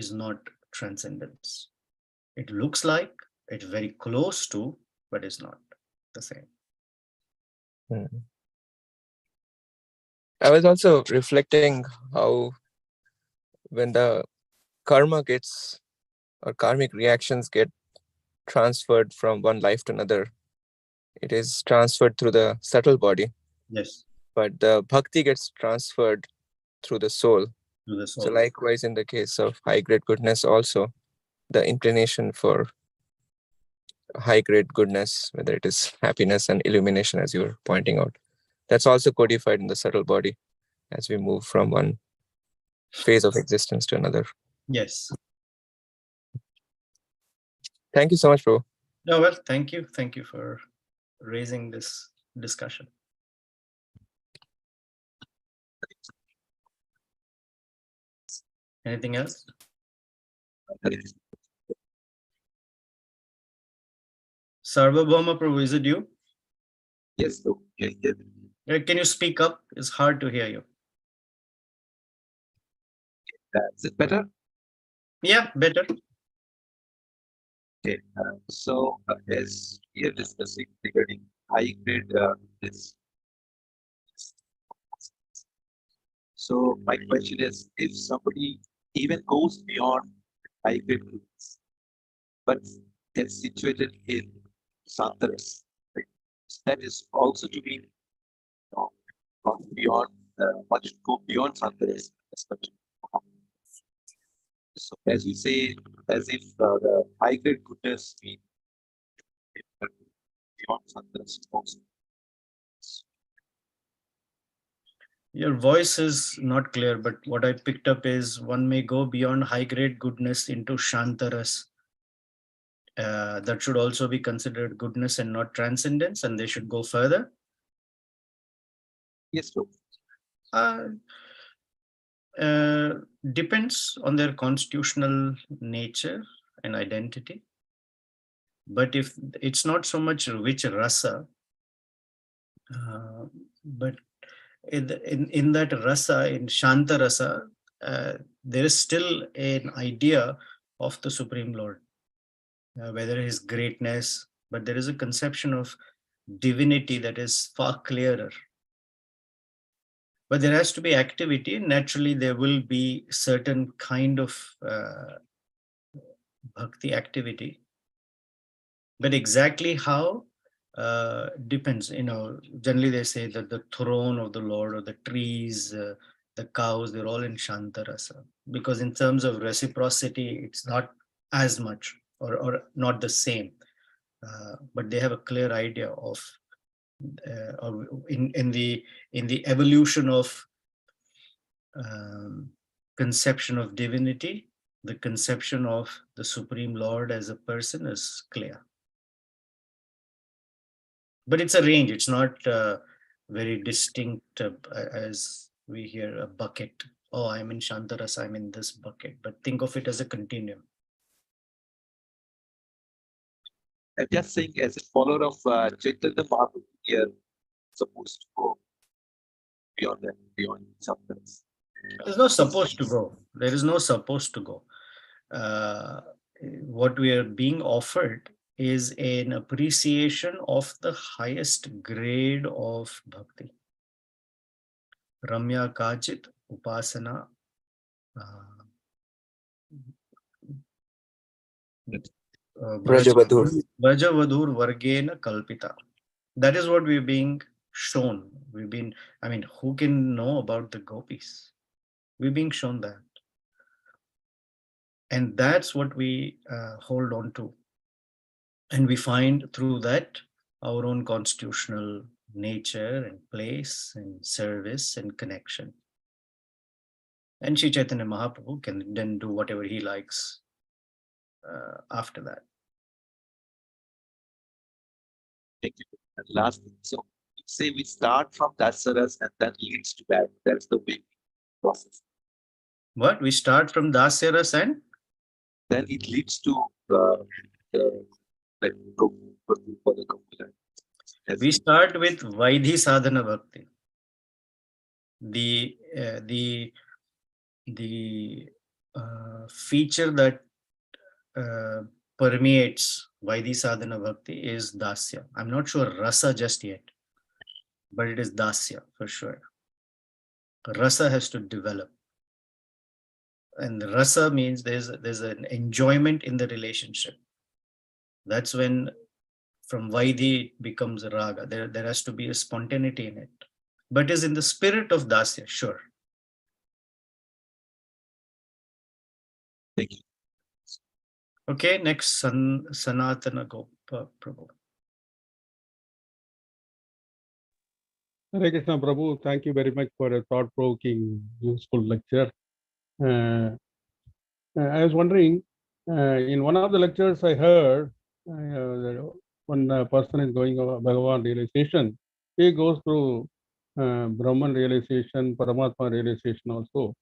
is not transcendence. It looks like it's very close to, but it's not the same. mm. I was also reflecting how when the karma gets or karmic reactions get transferred from one life to another, it is transferred through the subtle body, Yes, but the bhakti gets transferred through the soul. to the So, soul. likewise, in the case of high grade goodness, also the inclination for high grade goodness, whether it is happiness and illumination, as you were pointing out, that's also codified in the subtle body as we move from one phase of existence to another. Yes. Thank you so much, bro. No, well, thank you. Thank you for raising this discussion. Anything else? Sarvabhauma Prabhu, is it you? Yes, so Can you speak up? It's hard to hear you. is it better? Yeah, better. Okay. As we are discussing regarding high grade, this. So my question is, if somebody even goes beyond high grade goods, but they're situated in Santaras, right? That is also to be gone beyond, much go beyond Santaras. So as we say, as if the high grade goodness means beyond Santaras also. Your voice is not clear, but what I picked up is one may go beyond high grade goodness into Shantaras. That should also be considered goodness and not transcendence, and they should go further. Yes, so Uh, uh, Depends on their constitutional nature and identity. But if it's not so much which rasa, but in that rasa, in Shanta rasa, there is still an idea of the Supreme Lord, whether his greatness, but there is a conception of divinity that is far clearer. But there has to be activity. Naturally, there will be certain kind of bhakti activity, but exactly how depends. Generally they say that the throne of the Lord or the trees, the cows, they're all in Shantarasa, because in terms of reciprocity, it's not as much or not the same. But they have a clear idea of in the evolution of um, conception of divinity, the conception of the Supreme Lord as a person is clear. But it's a range. It's not very distinct as we hear a bucket. Oh, I'm in Shantaras, I'm in this bucket. But think of it as a continuum. I'm just saying, as a follower of Chaitanya Mahaprabhu, we are supposed to go beyond that, beyond substance. There's no supposed to go. There is no supposed to go. Uh, what we are being offered is an appreciation of the highest grade of bhakti. Ramya Kachit Upasana Brajavadur. Brajavadur Vargena Kalpita. That is what we're being shown. Who can know about the gopis? We're being shown that. And that's what we hold on to. And we find through that our own constitutional nature and place and service and connection. And Sri Chaitanya Mahaprabhu can then do whatever he likes after that. Thank you. And last thing, so say we start from Dasaras and then leads to that. That's the way process. What? We start from Dasyaras and Then it leads to like for the component. we start with Vaidhi Sadhana Bhakti. The feature that permeates Vaidhi Sadhana Bhakti is Dasya. I'm not sure Rasa just yet, but it is Dasya for sure. Rasa has to develop. And Rasa means there's an enjoyment in the relationship. That's when from Vaidhi it becomes Raga. There has to be a spontaneity in it. But is in the spirit of Dasya, sure. Thank you. Okay, next Sanatana Gopa Prabhu. Hare Krishna Prabhu, thank you very much for a thought-provoking, useful lecture. I was wondering, in one of the lectures I heard, when a person is going over Bhagavan realization, he goes through Brahman realization, Paramatma realization also.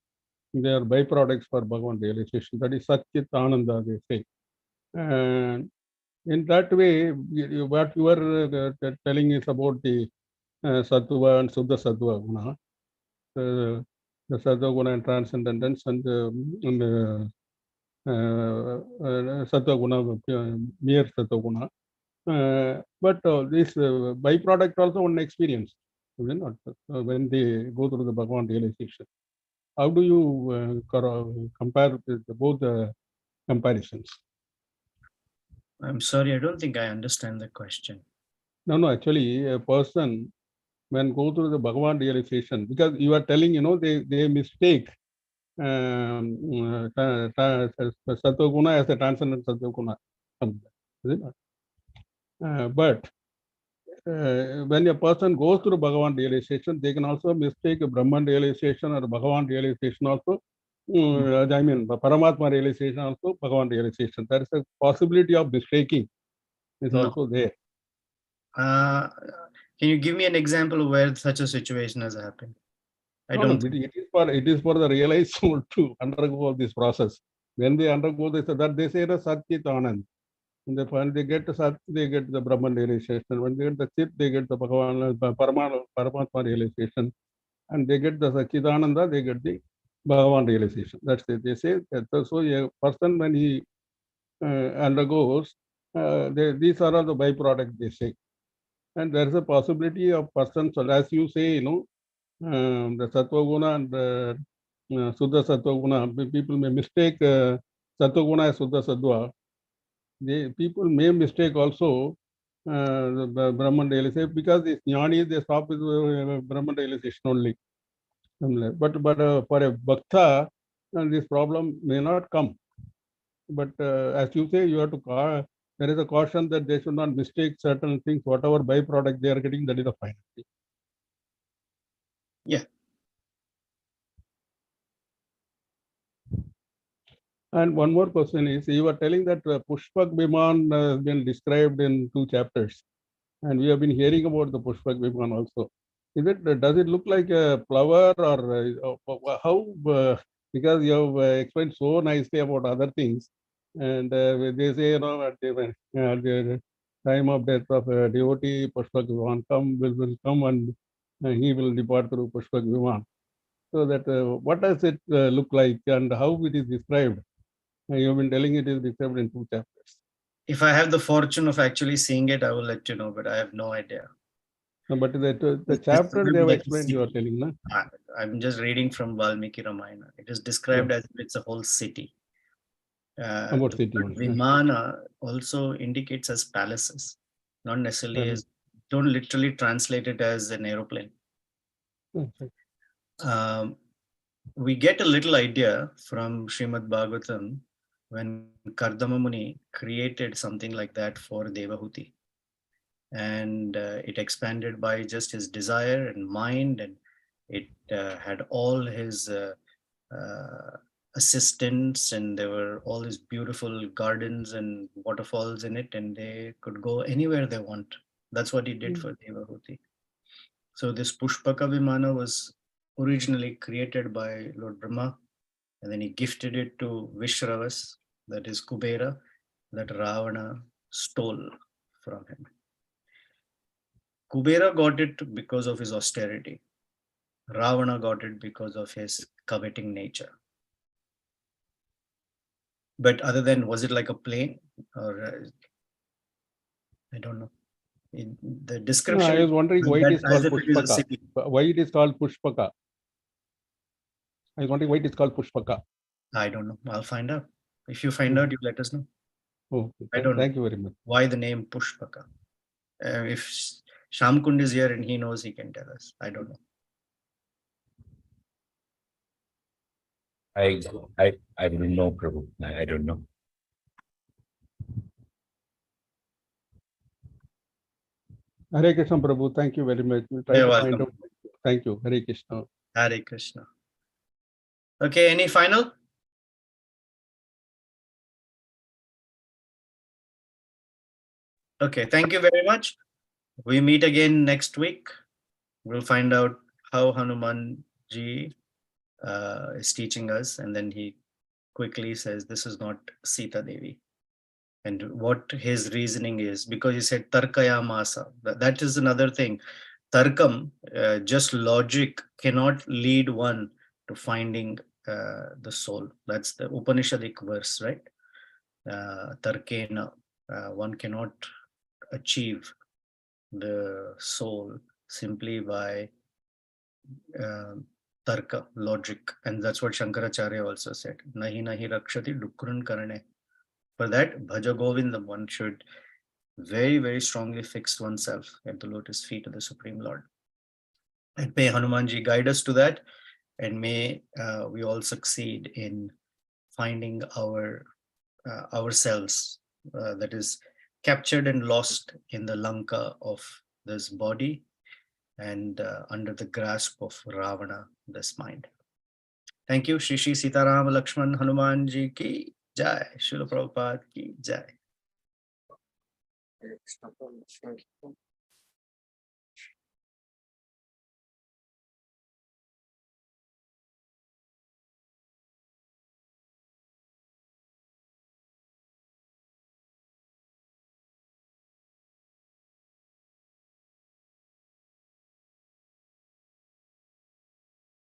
They are byproducts for Bhagavan realization. That is Satchit Ananda, they say. And in that way, what you were telling is about the Sattva and Suddha Sattva Guna. The Sattva Guna and transcendence and Sattva Guna, mere Sattva Guna. But this byproduct also one experience, when they go through the Bhagavan realization. How do you compare both the comparisons? I'm sorry, I don't think I understand the question. No, actually, a person when go through the Bhagavan realization, because you are telling, they mistake Sattva Guna as a transcendent Sattva Guna. But when a person goes through Bhagavan realization, they can also mistake Brahman realization or Bhagavan realization also. I mean, Paramatma realization also, Bhagavan realization. There is a possibility of mistaking is also there. Can you give me an example of where such a situation has happened? It is for the realized soul to undergo this process. When they undergo this, that they say the Satchit Anand. When they get the Sat, they get the Brahman realization. When they get the Chit, they get the Bhagavan, Paramatma realization. And they get the Satchitananda, they get the Bhagavan realization. That's it. They say that. So a person, when he undergoes, these are all the byproducts, they say. And there is a possibility of persons, as you say, the Sattva Guna and Suddha Sattva Guna, people may mistake Sattva Guna as Suddha Sattva. People may mistake also the Brahman realization, because the jnani, they stop with Brahman realization only. But for a bhakta, this problem may not come. But as you say, you have to there is a caution that they should not mistake certain things, whatever byproduct they are getting, that is the final thing. Yeah. And one more question is, you were telling that Pushpak Viman has been described in 2 chapters, and we have been hearing about the Pushpak Viman also. Does it look like a flower, or how? Because you have explained so nicely about other things, and they say, at the time of death of a devotee, Pushpak Viman will come, and he will depart through Pushpak Viman. So that what does it look like, and how it is described? You've been telling it is described in 2 chapters. If I have the fortune of actually seeing it, I will let you know, but I have no idea. No, but the It's chapter described they have like a explained, you are city. telling, no? I'm just reading from Valmiki Ramayana. It is described as if it's a whole city. About The city word only. Vimana also indicates as palaces, not necessarily as, don't literally translate it as an aeroplane. We get a little idea from Srimad Bhagavatam when Kardama Muni created something like that for Devahuti. And it expanded by just his desire and mind, and it had all his assistants, and there were all these beautiful gardens and waterfalls in it, and they could go anywhere they want. That's what he did for Devahuti. So this Pushpaka Vimana was originally created by Lord Brahma, and then he gifted it to Vishravas, that is Kubera, that Ravana stole from him. Kubera got it because of his austerity. Ravana got it because of his coveting nature. But other than, was it like a plane, or I don't know. The No, description, I was wondering why it is as called if it is a Pushpaka. city. Why it is called Pushpaka? I was wondering why it is called Pushpaka. I don't know. I'll find out. If you find out, you let us know. Oh, I don't know. thank you very much. Why the name Pushpaka? If Shamkund is here and he knows, he can tell us. I don't know. I don't know, Prabhu. I don't know. Hare Krishna, Prabhu. Thank you very much. We'll try You're to welcome. find out. Thank you. Hare Krishna. Hare Krishna. Okay, any final? Okay, thank you very much. We meet again next week. We'll find out how Hanumanji is teaching us, and then he quickly says this is not Sita Devi, and what his reasoning is, because he said Tarkaya Masa. That is another thing. Tarkam, just logic, cannot lead one to finding the soul. That's the Upanishadic verse, right? Tarkena, one cannot achieve the soul simply by tarka, logic. And that's what Shankaracharya also said. Nahi nahi rakshati dukrun karane. For that, Bhaja Govindam, one should very, very strongly fix oneself at the lotus feet of the Supreme Lord. And may Hanumanji guide us to that, and may we all succeed in finding ourselves, that is captured and lost in the Lanka of this body, and under the grasp of Ravana, this mind. Thank you. Shri Shri Sita Ram Lakshman Hanumanji ki jai. Srila Prabhupada ki jai.